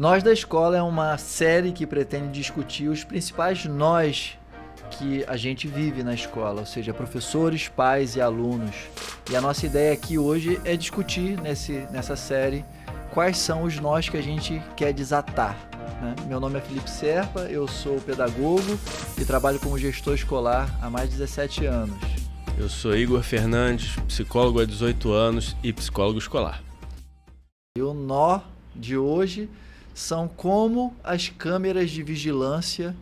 Nós da Escola é uma série que pretende discutir os principais nós que a gente vive na escola, ou seja, professores, pais e alunos. E a nossa ideia aqui hoje é discutir nessa série quais são os nós que a gente quer desatar, né? Meu nome é Felipe Serpa, eu sou pedagogo e trabalho como gestor escolar há mais de 17 anos. Eu sou Igor Fernandes, psicólogo há 18 anos e psicólogo escolar. E o nó de hoje são como as câmeras de vigilância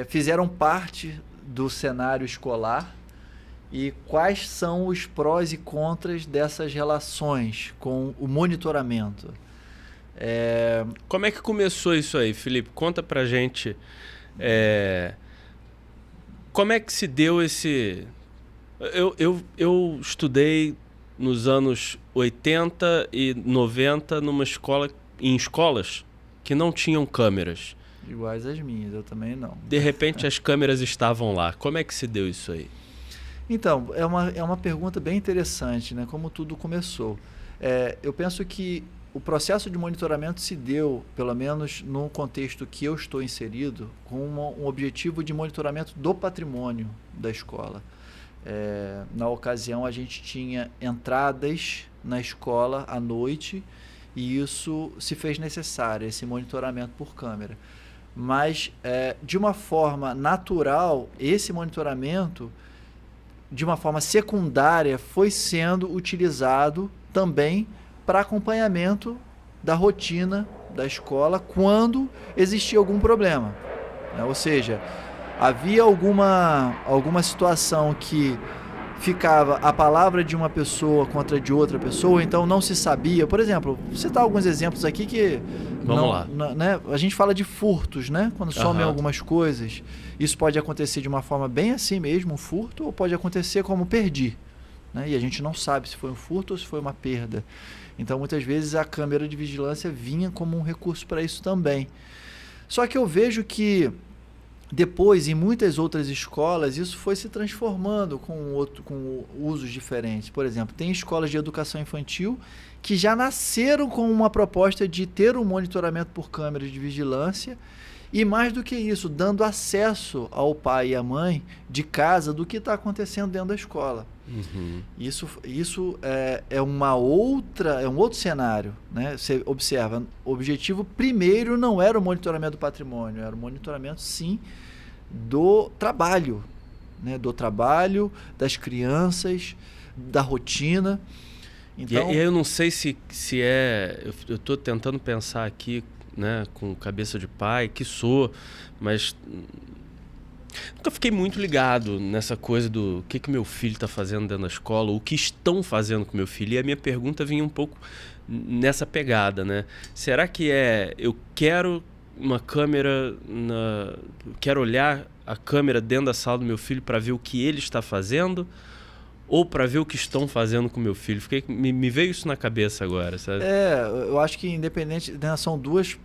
fizeram parte do cenário escolar e quais são os prós e contras dessas relações com o monitoramento. Como é que começou isso aí, Felipe? Conta pra gente como é que se deu esse... Eu estudei nos anos 80 e 90 em escolas que não tinham câmeras. Iguais às minhas, eu também não. De repente as câmeras estavam lá. Como é que se deu isso aí? Então, é uma pergunta bem interessante, né? Como tudo começou. Eu penso que o processo de monitoramento se deu, pelo menos no contexto que eu estou inserido, com um objetivo de monitoramento do patrimônio da escola. Na ocasião, a gente tinha entradas na escola à noite e isso se fez necessário, esse monitoramento por câmera. Mas, de uma forma natural, esse monitoramento, de uma forma secundária, foi sendo utilizado também para acompanhamento da rotina da escola quando existia algum problema, né? Ou seja, havia alguma situação que ficava a palavra de uma pessoa contra de outra pessoa, então não se sabia. Por exemplo, vou citar alguns exemplos aqui que... Vamos lá. Né? A gente fala de furtos, né? Quando somem algumas coisas. Isso pode acontecer de uma forma bem assim mesmo, um furto, ou pode acontecer como perdi, né? E a gente não sabe se foi um furto ou se foi uma perda. Então, muitas vezes, a câmera de vigilância vinha como um recurso para isso também. Só que eu vejo que depois, em muitas outras escolas, isso foi se transformando com usos diferentes. Por exemplo, tem escolas de educação infantil que já nasceram com uma proposta de ter um monitoramento por câmeras de vigilância e, mais do que isso, dando acesso ao pai e à mãe de casa do que está acontecendo dentro da escola. Uhum. Isso é um outro cenário, né? Você observa, o objetivo primeiro não era o monitoramento do patrimônio, era o monitoramento, sim, do trabalho, né? Do trabalho, das crianças, da rotina. Então, e eu não sei se eu estou tentando pensar aqui, né, com cabeça de pai, que sou, mas... Nunca fiquei muito ligado nessa coisa do que meu filho está fazendo dentro da escola, o que estão fazendo com meu filho. E a minha pergunta vinha um pouco nessa pegada, né? Será que eu quero uma câmera, quero olhar a câmera dentro da sala do meu filho para ver o que ele está fazendo ou para ver o que estão fazendo com meu filho? Me veio isso na cabeça agora, sabe? Eu acho que independente, né, são duas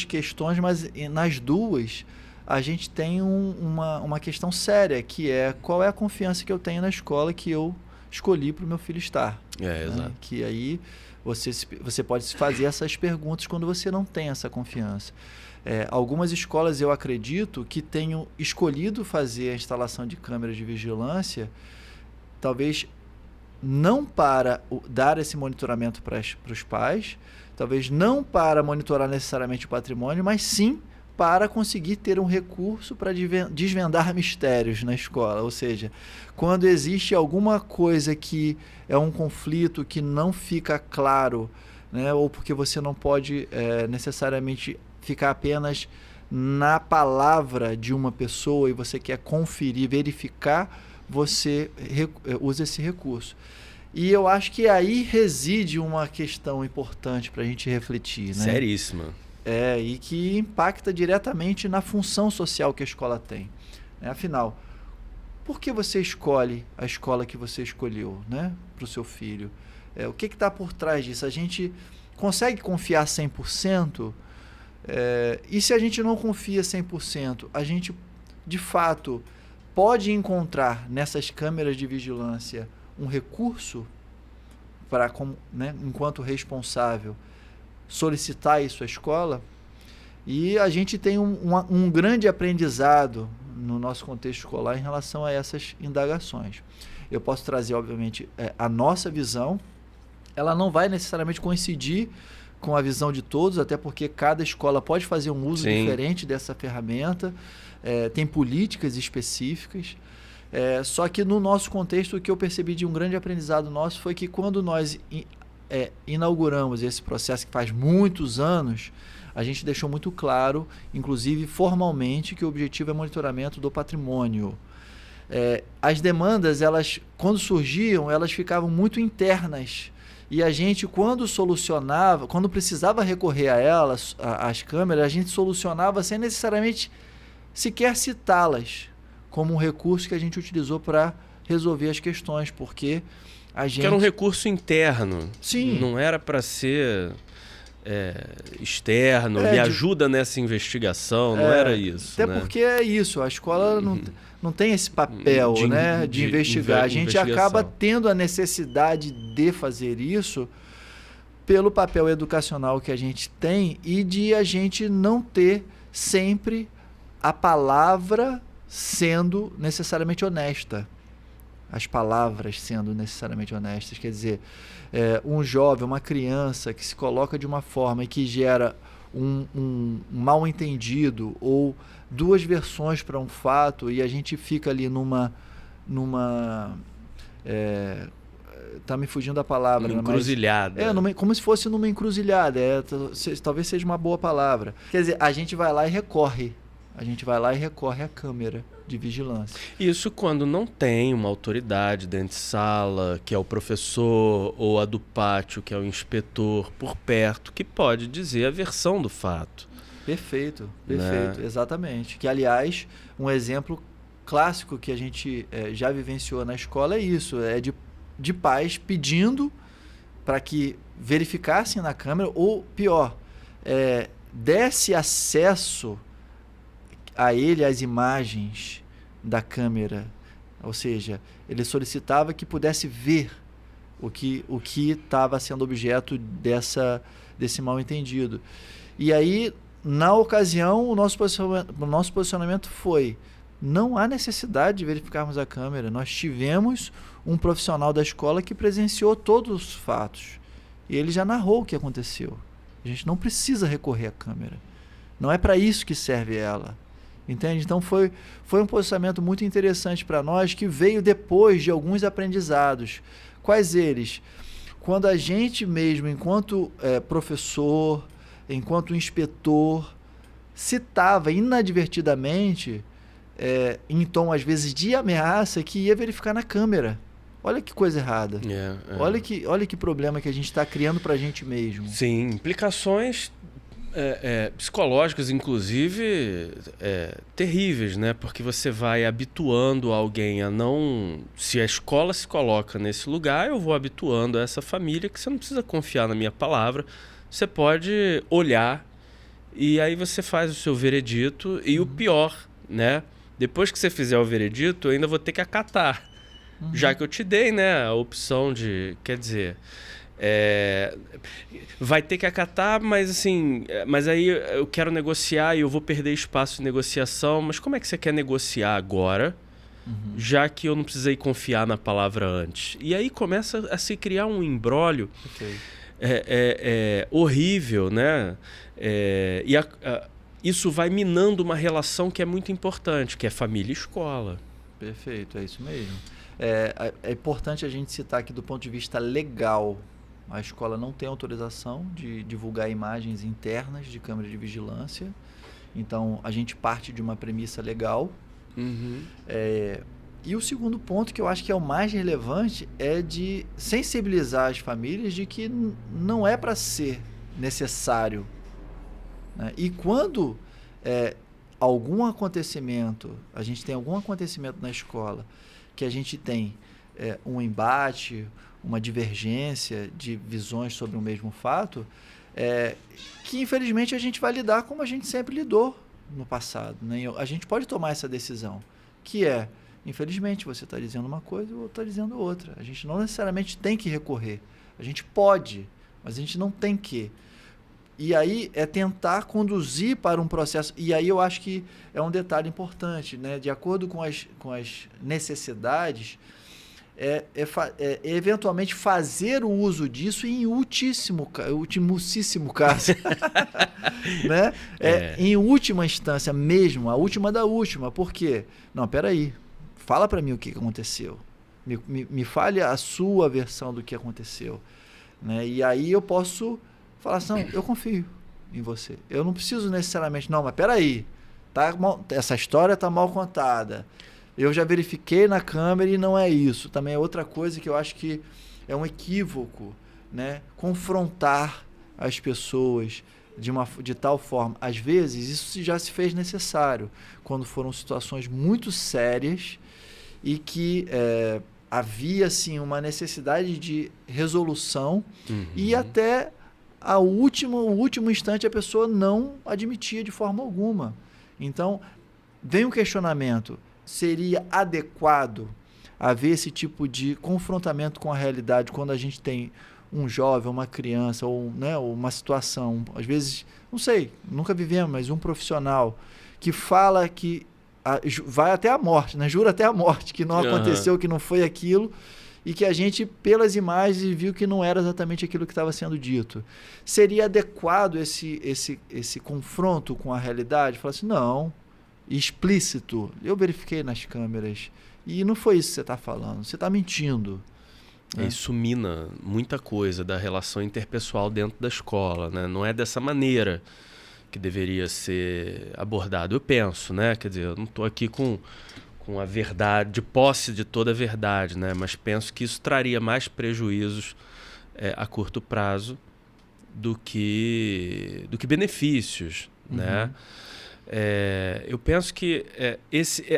questões, mas nas duas a gente tem uma questão séria, que é qual é a confiança que eu tenho na escola que eu escolhi para o meu filho estar. Exato. Que aí você pode se fazer essas perguntas quando você não tem essa confiança. Algumas escolas, eu acredito, que tenham escolhido fazer a instalação de câmeras de vigilância, talvez não para dar esse monitoramento para os pais, talvez não para monitorar necessariamente o patrimônio, mas sim para conseguir ter um recurso para desvendar mistérios na escola. Ou seja, quando existe alguma coisa que é um conflito que não fica claro, né, ou porque você não pode necessariamente ficar apenas na palavra de uma pessoa e você quer conferir, verificar, você usa esse recurso. E eu acho que aí reside uma questão importante para a gente refletir, né? Seríssima. E que impacta diretamente na função social que a escola tem. Afinal, por que você escolhe a escola que você escolheu, né, para o seu filho? O que está por trás disso? A gente consegue confiar 100%? E se a gente não confia 100%, a gente, de fato, pode encontrar nessas câmeras de vigilância um recurso para, né, enquanto responsável, solicitar isso à escola. E a gente tem um grande aprendizado no nosso contexto escolar em relação a essas indagações. Eu posso trazer, obviamente, a nossa visão. Ela não vai necessariamente coincidir com a visão de todos, até porque cada escola pode fazer um uso diferente dessa ferramenta, tem políticas específicas. Só que no nosso contexto, o que eu percebi de um grande aprendizado nosso foi que quando nós inauguramos esse processo que faz muitos anos, a gente deixou muito claro, inclusive formalmente, que o objetivo é monitoramento do patrimônio. As demandas, elas, quando surgiam, elas ficavam muito internas. E a gente, quando solucionava, quando precisava recorrer a elas, às câmeras, a gente solucionava sem necessariamente sequer citá-las como um recurso que a gente utilizou para resolver as questões, porque a gente... Que era um recurso interno. Sim. Não era para ser externo, me ajuda nessa investigação, não era isso. Até porque é isso, a escola não tem esse papel de investigar. A gente acaba tendo a necessidade de fazer isso pelo papel educacional que a gente tem e de a gente não ter sempre a palavra sendo necessariamente honesta. As palavras sendo necessariamente honestas. Quer dizer, um jovem, uma criança que se coloca de uma forma e que gera um mal entendido ou duas versões para um fato e a gente fica ali numa tá me fugindo a palavra. Encruzilhada. Como se fosse numa encruzilhada. Talvez seja uma boa palavra. Quer dizer, a gente vai lá e recorre. A gente vai lá e recorre à câmera de vigilância. Isso quando não tem uma autoridade dentro de sala, que é o professor, ou a do pátio, que é o inspetor, por perto, que pode dizer a versão do fato. Perfeito, exatamente. Que, aliás, um exemplo clássico que a gente já vivenciou na escola é isso, de pais pedindo para que verificassem na câmera, ou pior, desse acesso a ele as imagens da câmera, ou seja, ele solicitava que pudesse ver o que estava sendo objeto desse mal-entendido. E aí, na ocasião, o nosso posicionamento foi: não há necessidade de verificarmos a câmera. Nós tivemos um profissional da escola que presenciou todos os fatos e ele já narrou o que aconteceu. A gente não precisa recorrer à câmera. Não é para isso que serve ela. Entende? Então foi um posicionamento muito interessante para nós, que veio depois de alguns aprendizados. Quais eles? Quando a gente mesmo, enquanto professor, enquanto inspetor, citava inadvertidamente, em tom às vezes de ameaça, que ia verificar na câmera. Olha que coisa errada. Olha que problema que a gente está criando para a gente mesmo. Sim, implicações psicológicas, inclusive, terríveis, né? Porque você vai habituando alguém a não... Se a escola se coloca nesse lugar, eu vou habituando a essa família que você não precisa confiar na minha palavra. Você pode olhar e aí você faz o seu veredito. E o pior, né? Depois que você fizer o veredito, eu ainda vou ter que acatar. Já que eu te dei, né, a opção de... Quer dizer... vai ter que acatar, mas assim, mas aí eu quero negociar e eu vou perder espaço de negociação. Mas como é que você quer negociar agora, já que eu não precisei confiar na palavra antes? E aí começa a se criar um imbróglio horrível, né? Isso vai minando uma relação que é muito importante, que é família e escola. Perfeito, é isso mesmo. É importante a gente citar aqui do ponto de vista legal. A escola não tem autorização de divulgar imagens internas de câmera de vigilância. Então, a gente parte de uma premissa legal. E o segundo ponto, que eu acho que é o mais relevante, é de sensibilizar as famílias de que não é para ser necessário. Né? E quando algum acontecimento, a gente tem algum acontecimento na escola, que a gente tem um embate, uma divergência de visões sobre o mesmo fato, que infelizmente a gente vai lidar como a gente sempre lidou no passado. Né? A gente pode tomar essa decisão, que infelizmente, você está dizendo uma coisa e o outro está dizendo outra. A gente não necessariamente tem que recorrer. A gente pode, mas a gente não tem que. E aí é tentar conduzir para um processo. E aí eu acho que é um detalhe importante, né? De acordo com as necessidades, eventualmente fazer o uso disso em ultimíssimo caso. Né? Em última instância mesmo, a última da última. Por quê? Não, peraí. Fala para mim o que aconteceu. Me fale a sua versão do que aconteceu. Né? E aí eu posso falar assim, não, eu confio em você. Eu não preciso necessariamente, não, mas peraí, essa história está mal contada. Eu já verifiquei na câmera e não é isso. Também é outra coisa que eu acho que é um equívoco, né? Confrontar as pessoas de tal forma. Às vezes, isso já se fez necessário, quando foram situações muito sérias e que havia, assim, uma necessidade de resolução e até o último instante a pessoa não admitia de forma alguma. Então, vem um questionamento. Seria adequado haver esse tipo de confrontamento com a realidade quando a gente tem um jovem, uma criança, ou, né, uma situação, às vezes, não sei, nunca vivemos, mas um profissional que fala que vai até a morte, né? Jura até a morte que não aconteceu, que não foi aquilo, e que a gente, pelas imagens, viu que não era exatamente aquilo que estava sendo dito. Seria adequado esse confronto com a realidade? Falar assim, não, explícito, eu verifiquei nas câmeras, e não foi isso que você está falando, você está mentindo. Né? Isso mina muita coisa da relação interpessoal dentro da escola, né? Não é dessa maneira que deveria ser abordado, eu penso, né? Quer dizer, eu não estou aqui com a verdade, de posse de toda a verdade, né? Mas penso que isso traria mais prejuízos a curto prazo do que benefícios, né? Eu penso que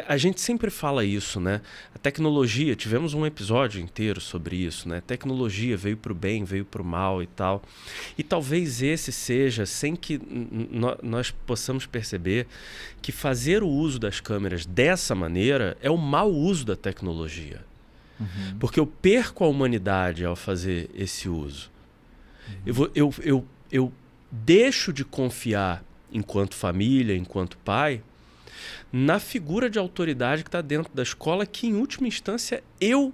a gente sempre fala isso, né? A tecnologia, tivemos um episódio inteiro sobre isso, né? A tecnologia veio para o bem, veio para o mal e tal. E talvez esse seja, sem que nós possamos perceber, que fazer o uso das câmeras dessa maneira é o mau uso da tecnologia. Porque eu perco a humanidade ao fazer esse uso. Eu deixo de confiar enquanto família, enquanto pai, na figura de autoridade que está dentro da escola, que em última instância eu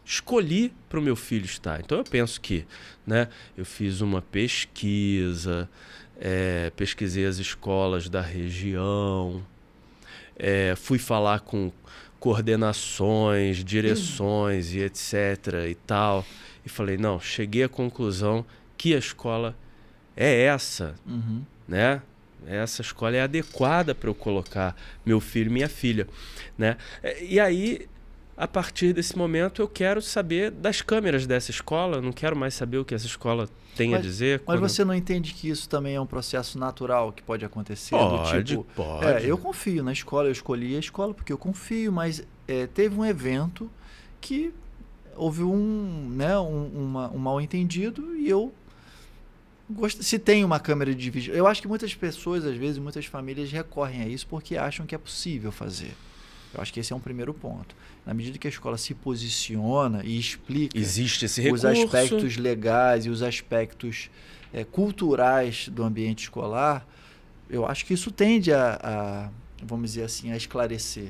escolhi para o meu filho estar. Então eu penso que, né, eu fiz uma pesquisa, pesquisei as escolas da região, fui falar com coordenações, direções e etc. e tal, e falei, não, cheguei à conclusão que a escola é essa, né? Essa escola é adequada para eu colocar meu filho e minha filha, né? E aí, a partir desse momento, eu quero saber das câmeras dessa escola, não quero mais saber o que essa escola tem a dizer. Mas você não entende que isso também é um processo natural que pode acontecer? Pode. Eu confio na escola, eu escolhi a escola porque eu confio, mas teve um evento que houve um mal entendido e eu... Se tem uma câmera de vídeo, eu acho que muitas pessoas, às vezes, muitas famílias recorrem a isso porque acham que é possível fazer. Eu acho que esse é um primeiro ponto. Na medida que a escola se posiciona e explica existe esse recurso, os aspectos legais e os aspectos culturais do ambiente escolar, eu acho que isso tende vamos dizer assim, a esclarecer.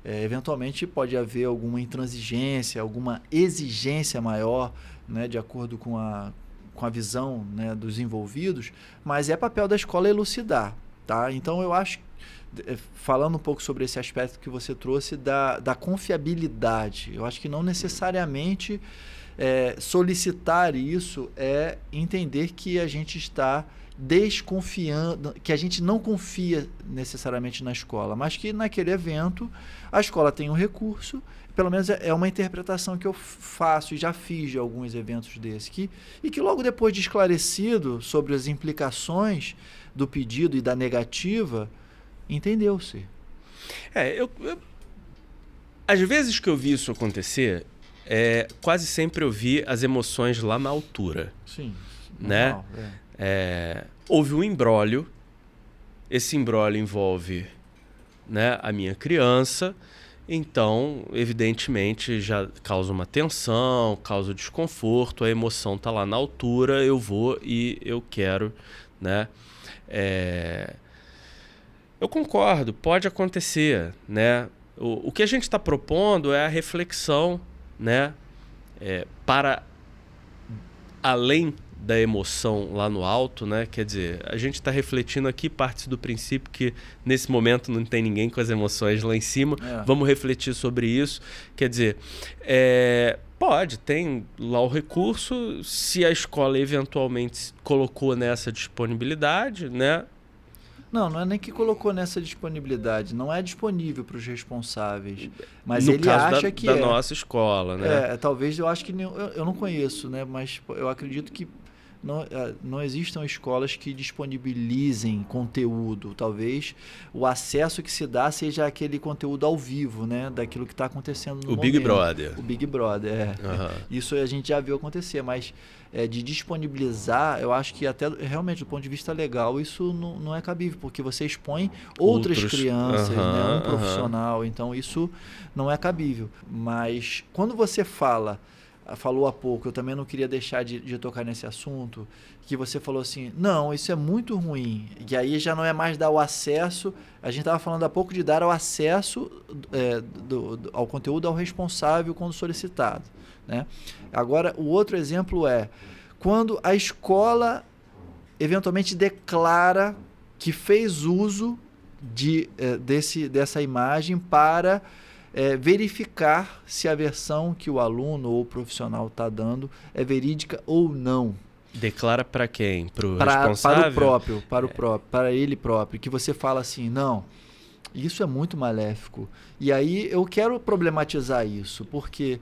Eventualmente pode haver alguma intransigência, alguma exigência maior, né, de acordo com a visão, né, dos envolvidos, mas é papel da escola elucidar, tá? Então eu acho, falando um pouco sobre esse aspecto que você trouxe da confiabilidade, eu acho que não necessariamente solicitar isso é entender que a gente está desconfiando, que a gente não confia necessariamente na escola, mas que naquele evento a escola tem um recurso, pelo menos é uma interpretação que eu faço e já fiz de alguns eventos desses, e que logo depois de esclarecido sobre as implicações do pedido e da negativa, entendeu-se. Às vezes que eu vi isso acontecer, quase sempre eu vi as emoções lá na altura. Sim. Né? Houve um imbróglio, esse imbróglio envolve, né, a minha criança. Então, evidentemente, já causa uma tensão, causa desconforto, a emoção está lá na altura, eu vou e eu quero, né? Eu concordo, pode acontecer, né? O que a gente está propondo é a reflexão, né? Para além da emoção lá no alto, né? Quer dizer, a gente está refletindo aqui, parte do princípio que nesse momento não tem ninguém com as emoções lá em cima. Vamos refletir sobre isso. Quer dizer, tem lá o recurso, se a escola eventualmente colocou nessa disponibilidade, né? Não é nem que colocou nessa disponibilidade, não é disponível para os responsáveis, mas no ele caso acha que da nossa escola, né? Talvez, eu acho que eu não conheço, né? Mas eu acredito que não existam escolas que disponibilizem conteúdo. Talvez o acesso que se dá seja aquele conteúdo ao vivo, né? Daquilo que está acontecendo no momento. Big Brother. O Big Brother, Isso a gente já viu acontecer, mas de disponibilizar, eu acho que até realmente do ponto de vista legal isso não é cabível, porque você expõe outras crianças, né? Um profissional, então isso não é cabível. Mas quando você falou há pouco, eu também não queria deixar de tocar nesse assunto, que você falou assim, não, isso é muito ruim, e aí já não é mais dar o acesso, a gente estava falando há pouco de dar o acesso ao conteúdo ao responsável quando solicitado, né? Agora, o outro exemplo é quando a escola eventualmente declara que fez uso dessa imagem para verificar se a versão que o aluno ou o profissional está dando é verídica ou não. Declara para quem? Para o responsável? Para ele próprio. Que você fala assim, não, isso é muito maléfico. E aí eu quero problematizar isso, porque,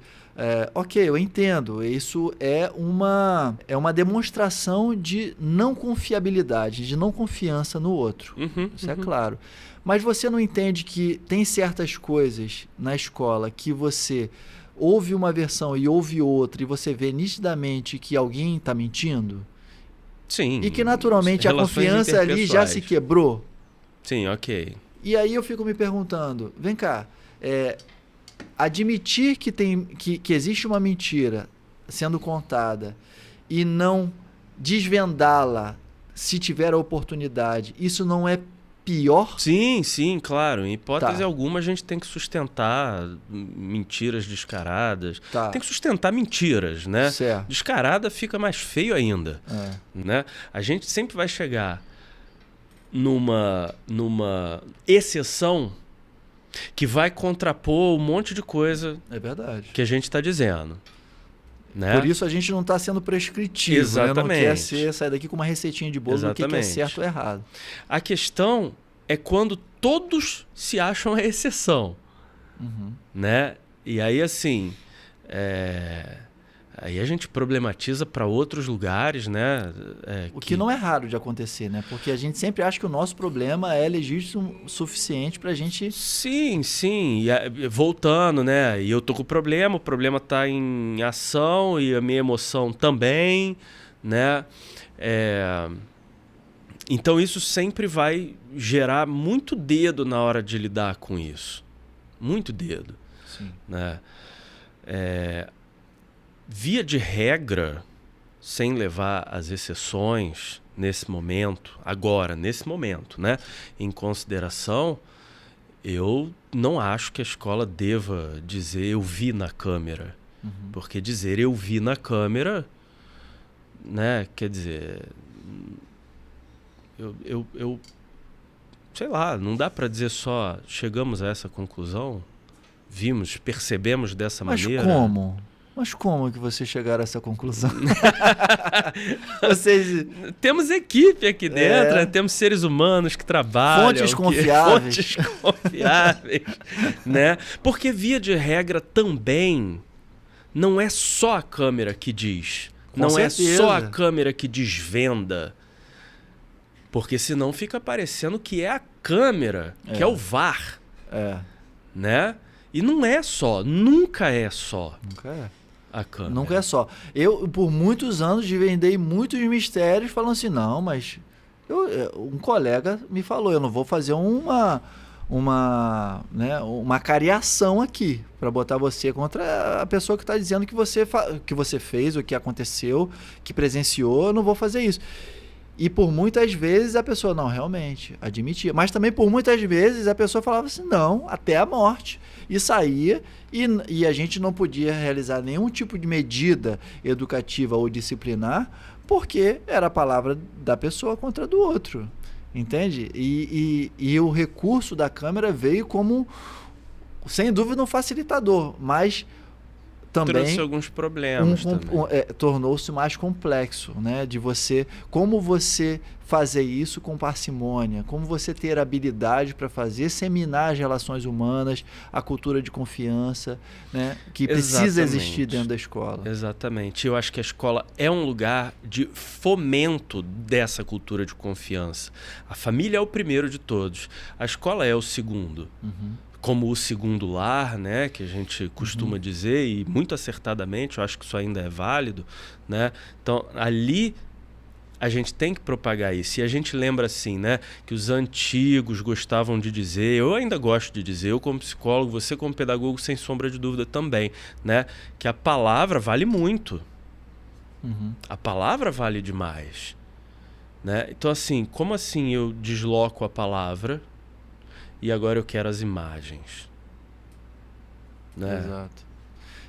eu entendo, isso é uma demonstração de não confiabilidade, de não confiança no outro. Isso é claro. Mas você não entende que tem certas coisas na escola que você ouve uma versão e ouve outra e você vê nitidamente que alguém está mentindo? Sim. E que naturalmente a confiança ali já se quebrou? Sim, ok. E aí eu fico me perguntando, vem cá, admitir que existe uma mentira sendo contada e não desvendá-la se tiver a oportunidade, isso não é pior? Sim, claro. Em hipótese alguma, a gente tem que sustentar mentiras descaradas. Tem que sustentar mentiras, né? Certo. Descarada fica mais feio ainda. Né? A gente sempre vai chegar numa exceção que vai contrapor um monte de coisa que a gente está dizendo. Né? Por isso a gente não está sendo prescritivo. Exatamente. Né? Não quer sair daqui com uma receitinha de bolo do que é certo ou errado. A questão é quando todos se acham a exceção. Né? E aí, assim, aí a gente problematiza para outros lugares, né? O que não é raro de acontecer, né? Porque a gente sempre acha que o nosso problema é legítimo o suficiente para a gente... Sim. E, voltando, né? E eu tô com o problema tá em ação e a minha emoção também, né? Então isso sempre vai gerar muito dedo na hora de lidar com isso. Muito dedo. Sim. Né? Via de regra, sem levar as exceções nesse momento, né, em consideração, eu não acho que a escola deva dizer eu vi na câmera. Porque dizer eu vi na câmera, né, quer dizer, eu sei lá, não dá para dizer só chegamos a essa conclusão, percebemos dessa maneira. Mas como que vocês chegaram a essa conclusão? Temos equipe aqui dentro, né? Temos seres humanos que trabalham. Fontes confiáveis. Né? Porque, via de regra, também não é só a câmera que diz. Não é só a câmera que desvenda. Porque senão fica parecendo que é a câmera, que é o VAR. Né? E não é só, nunca é só. Nunca é. A câmera. Nunca é só. Eu, por muitos anos, desvendei muitos mistérios falando assim, não, mas um colega me falou, eu não vou fazer uma cariação aqui para botar você contra a pessoa que está dizendo que você fez, o que aconteceu, que presenciou, eu não vou fazer isso. E por muitas vezes a pessoa, não, realmente, admitia. Mas também por muitas vezes a pessoa falava assim, não, até a morte. E saía, e a gente não podia realizar nenhum tipo de medida educativa ou disciplinar, porque era a palavra da pessoa contra a do outro. Entende? E o recurso da Câmara veio como, sem dúvida, um facilitador, mas também trouxe alguns problemas tornou-se mais complexo, né? De como você fazer isso com parcimônia, como você ter habilidade para fazer, seminar as relações humanas, a cultura de confiança, né? Que precisa existir dentro da escola. Exatamente. Eu acho que a escola é um lugar de fomento dessa cultura de confiança. A família é o primeiro de todos, a escola é o segundo. Como o segundo lar, né, que a gente costuma dizer, e muito acertadamente, eu acho que isso ainda é válido, né? Então, ali a gente tem que propagar isso. E a gente lembra assim, né, que os antigos gostavam de dizer, eu ainda gosto de dizer, eu como psicólogo, você como pedagogo, sem sombra de dúvida também, né, que a palavra vale muito. A palavra vale demais, né? Então, assim, como assim eu desloco a palavra e agora eu quero as imagens, né? Exato.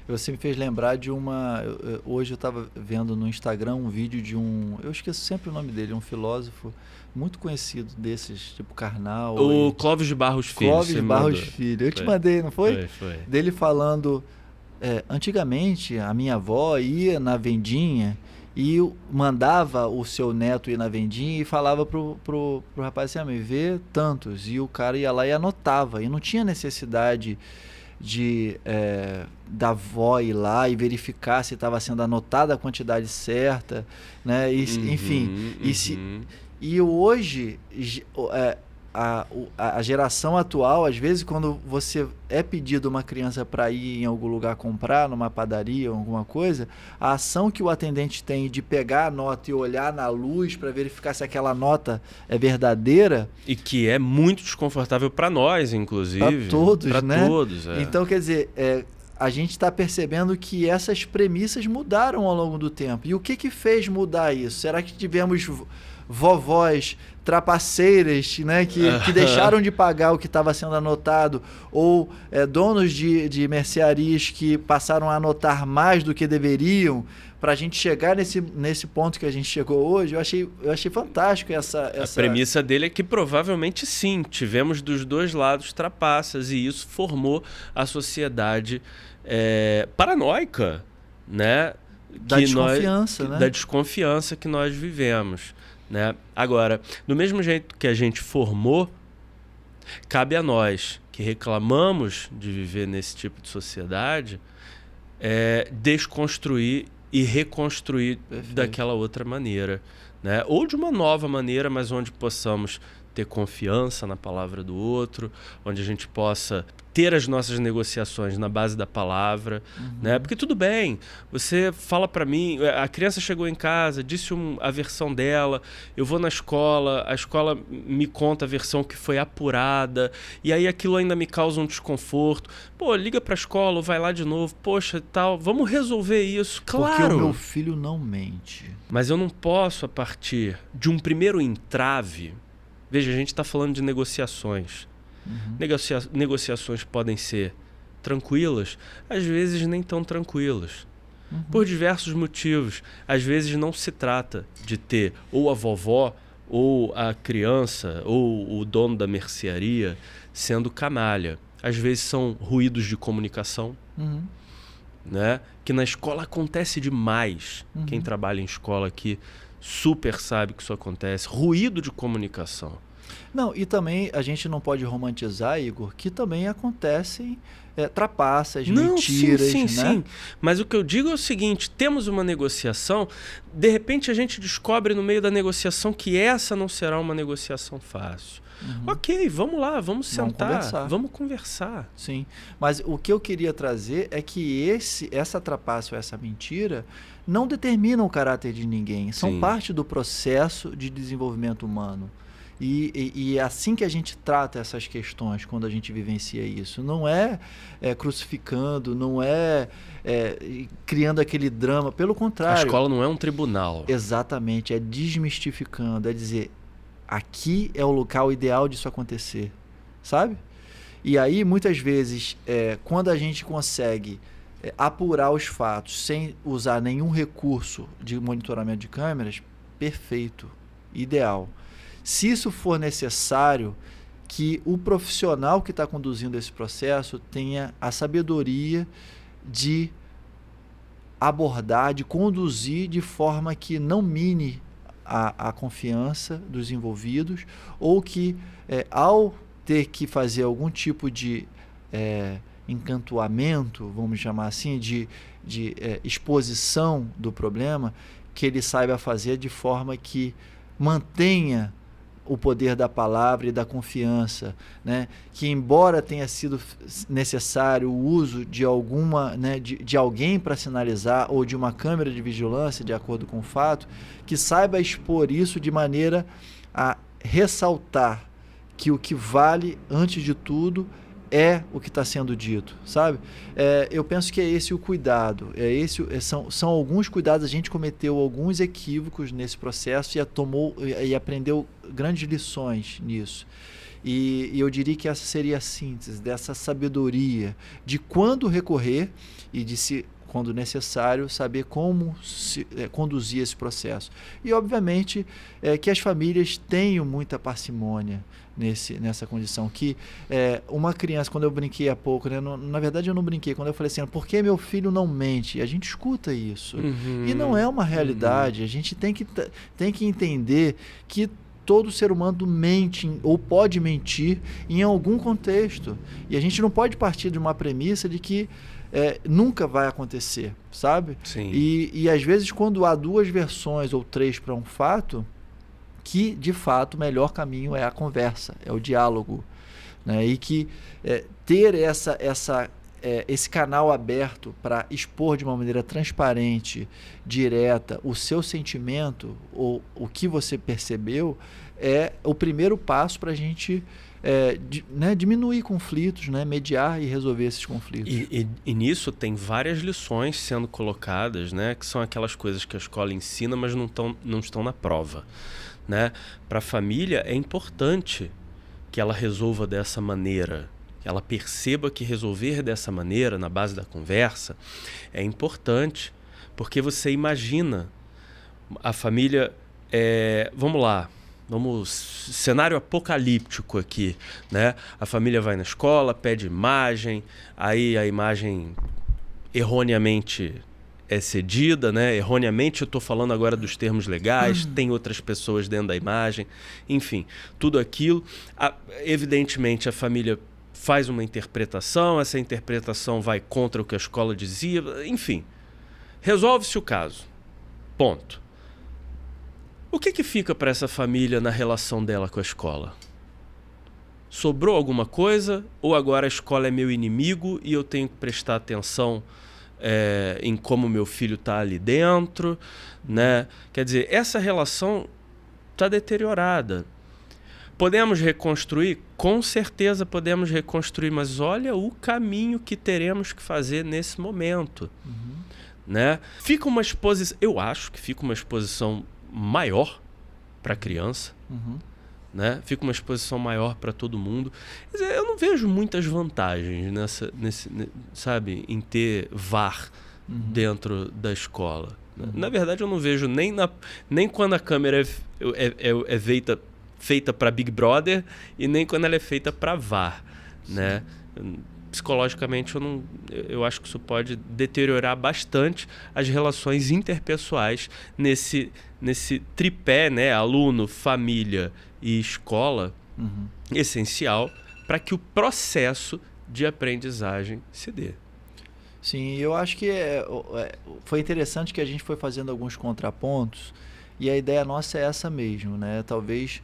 Você me fez lembrar de uma... hoje eu estava vendo no Instagram um vídeo de eu esqueço sempre o nome dele, um filósofo muito conhecido desses, tipo Karnal. O Clóvis de Barros Filho. Clóvis de Barros Filho. Eu te mandei, não foi? Foi. Dele falando... antigamente, a minha avó ia na vendinha e mandava o seu neto ir na vendinha e falava pro rapaz assim, me vê tantos. E o cara ia lá e anotava. E não tinha necessidade da avó ir lá e verificar se estava sendo anotada a quantidade certa, né? Enfim. E hoje, a geração atual, às vezes, quando você é pedido uma criança para ir em algum lugar comprar, numa padaria ou alguma coisa, a ação que o atendente tem de pegar a nota e olhar na luz para verificar se aquela nota é verdadeira... E que é muito desconfortável para nós, inclusive. Para todos, né? Para todos, Então, quer dizer, a gente está percebendo que essas premissas mudaram ao longo do tempo. E o que fez mudar isso? Será que tivemos vovós trapaceiras, né, que deixaram de pagar o que estava sendo anotado, ou donos de mercearias que passaram a anotar mais do que deveriam, para a gente chegar nesse ponto que a gente chegou hoje? Eu achei fantástico essa... A premissa dele é que provavelmente sim, tivemos dos dois lados trapaças, e isso formou a sociedade paranoica, né? Da desconfiança, né? Da desconfiança que nós vivemos, né? Agora, do mesmo jeito que a gente formou, cabe a nós que reclamamos de viver nesse tipo de sociedade, desconstruir e reconstruir daquela outra maneira, né? Ou de uma nova maneira, mas onde possamos ter confiança na palavra do outro, onde a gente possa ter as nossas negociações na base da palavra, né? Porque tudo bem, você fala para mim, a criança chegou em casa, disse a versão dela, eu vou na escola, a escola me conta a versão que foi apurada, e aí aquilo ainda me causa um desconforto. Pô, liga para a escola, ou vai lá de novo, poxa, tal, vamos resolver isso, claro. Porque o meu filho não mente. Mas eu não posso, a partir de um primeiro entrave... Veja, a gente está falando de negociações. Negociações podem ser tranquilas, às vezes nem tão tranquilas. Por diversos motivos. Às vezes não se trata de ter ou a vovó, ou a criança, ou o dono da mercearia sendo canalha. Às vezes são ruídos de comunicação, né? Que na escola acontece demais. Quem trabalha em escola aqui super sabe que isso acontece. Ruído de comunicação. Não, e também a gente não pode romantizar, Igor, que também acontecem trapaças, mentiras, sim, né? Sim. Mas o que eu digo é o seguinte, temos uma negociação, de repente a gente descobre no meio da negociação que essa não será uma negociação fácil. Ok, vamos lá, vamos sentar, vamos conversar. Sim, mas o que eu queria trazer é que essa trapaça ou essa mentira não determinam o caráter de ninguém, são parte do processo de desenvolvimento humano. E é assim que a gente trata essas questões quando a gente vivencia isso. Não é, crucificando, não é, criando aquele drama. Pelo contrário. A escola não é um tribunal. Exatamente. É desmistificando. É dizer, aqui é o local ideal disso acontecer. Sabe? E aí, muitas vezes, quando a gente consegue apurar os fatos sem usar nenhum recurso de monitoramento de câmeras, perfeito. Ideal. Se isso for necessário, que o profissional que está conduzindo esse processo tenha a sabedoria de abordar, de conduzir de forma que não mine a confiança dos envolvidos, ou que, ao ter que fazer algum tipo de encantoamento, vamos chamar assim, de exposição do problema, que ele saiba fazer de forma que mantenha o poder da palavra e da confiança, né? Que embora tenha sido necessário o uso de alguma, né, de alguém para sinalizar ou de uma câmera de vigilância, de acordo com o fato, que saiba expor isso de maneira a ressaltar que o que vale, antes de tudo, é o que está sendo dito, sabe? Eu penso que é esse o cuidado. São alguns cuidados. A gente cometeu alguns equívocos nesse processo e aprendeu grandes lições nisso. E eu diria que essa seria a síntese dessa sabedoria de quando recorrer e de quando necessário, saber como conduzir esse processo. E, obviamente, que as famílias tenham muita parcimônia nessa condição. Que uma criança, quando eu brinquei há pouco, né, na verdade eu não brinquei, quando eu falei assim, por que meu filho não mente? A gente escuta isso. E não é uma realidade. A gente tem que entender que todo ser humano mente ou pode mentir em algum contexto. E a gente não pode partir de uma premissa de que nunca vai acontecer, sabe? Sim. E às vezes, quando há duas versões ou três para um fato, que de fato o melhor caminho é a conversa, é o diálogo, né? E que ter esse canal aberto para expor de uma maneira transparente, direta, o seu sentimento ou o que você percebeu é o primeiro passo para a gente diminuir conflitos, né? Mediar e resolver esses conflitos. E nisso tem várias lições sendo colocadas, né? Que são aquelas coisas que a escola ensina, mas não estão na prova, né? Para a família é importante que ela resolva dessa maneira, que ela perceba que resolver dessa maneira, na base da conversa, é importante, porque você imagina a família, vamos lá, cenário apocalíptico aqui, né? A família vai na escola, pede imagem, aí a imagem erroneamente é cedida, né? Erroneamente eu estou falando agora dos termos legais, tem outras pessoas dentro da imagem, enfim, tudo aquilo. Evidentemente a família faz uma interpretação, essa interpretação vai contra o que a escola dizia, enfim, resolve-se o caso, ponto. O que fica para essa família na relação dela com a escola? Sobrou alguma coisa? Ou agora a escola é meu inimigo e eu tenho que prestar atenção em como meu filho está ali dentro, né? Quer dizer, essa relação está deteriorada. Podemos reconstruir? Com certeza podemos reconstruir, mas olha o caminho que teremos que fazer nesse momento. Né? Fica uma exposição, eu acho que fica uma exposição maior para a criança, né? Fica uma exposição maior para todo mundo. Quer dizer, eu não vejo muitas vantagens sabe, em ter VAR dentro da escola. Na verdade, eu não vejo nem quando a câmera é feita para Big Brother e nem quando ela é feita para VAR, né? Psicologicamente, eu acho que isso pode deteriorar bastante as relações interpessoais nesse tripé, né? Aluno, família e escola, essencial para que o processo de aprendizagem se dê. Sim, eu acho que foi interessante que a gente foi fazendo alguns contrapontos e a ideia nossa é essa mesmo, né? Talvez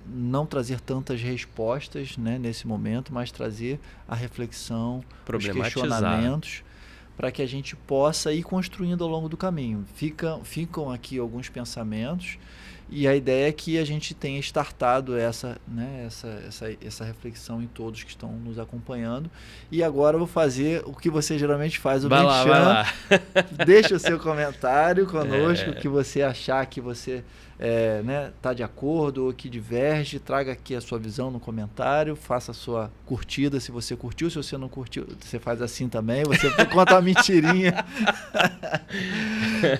não trazer tantas respostas, né, nesse momento, mas trazer a reflexão, os questionamentos, para que a gente possa ir construindo ao longo do caminho. Ficam aqui alguns pensamentos, e a ideia é que a gente tenha startado essa reflexão em todos que estão nos acompanhando. E agora eu vou fazer o que você geralmente faz, o vai lá. Deixa o seu comentário conosco, o que você achar que você tá de acordo ou que diverge, traga aqui a sua visão no comentário, faça a sua curtida se você curtiu, se você não curtiu, você faz assim também, você conta uma mentirinha.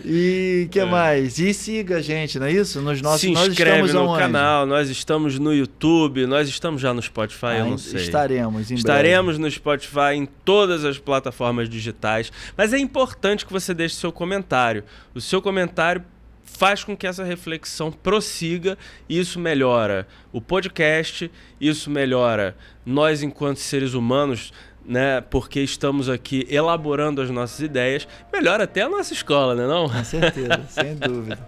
E o que mais? E siga a gente, não é isso? Se inscreve no canal, nós estamos no YouTube, nós estamos já no Spotify, eu não sei. Estaremos no Spotify, em todas as plataformas digitais, mas é importante que você deixe seu comentário. O seu comentário faz com que essa reflexão prossiga, e isso melhora o podcast, isso melhora nós enquanto seres humanos, né? Porque estamos aqui elaborando as nossas ideias, melhora até a nossa escola, né não? Com certeza, sem dúvida.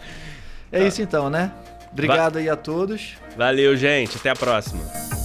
É isso então, né? Obrigado aí a todos. Valeu, gente. Até a próxima.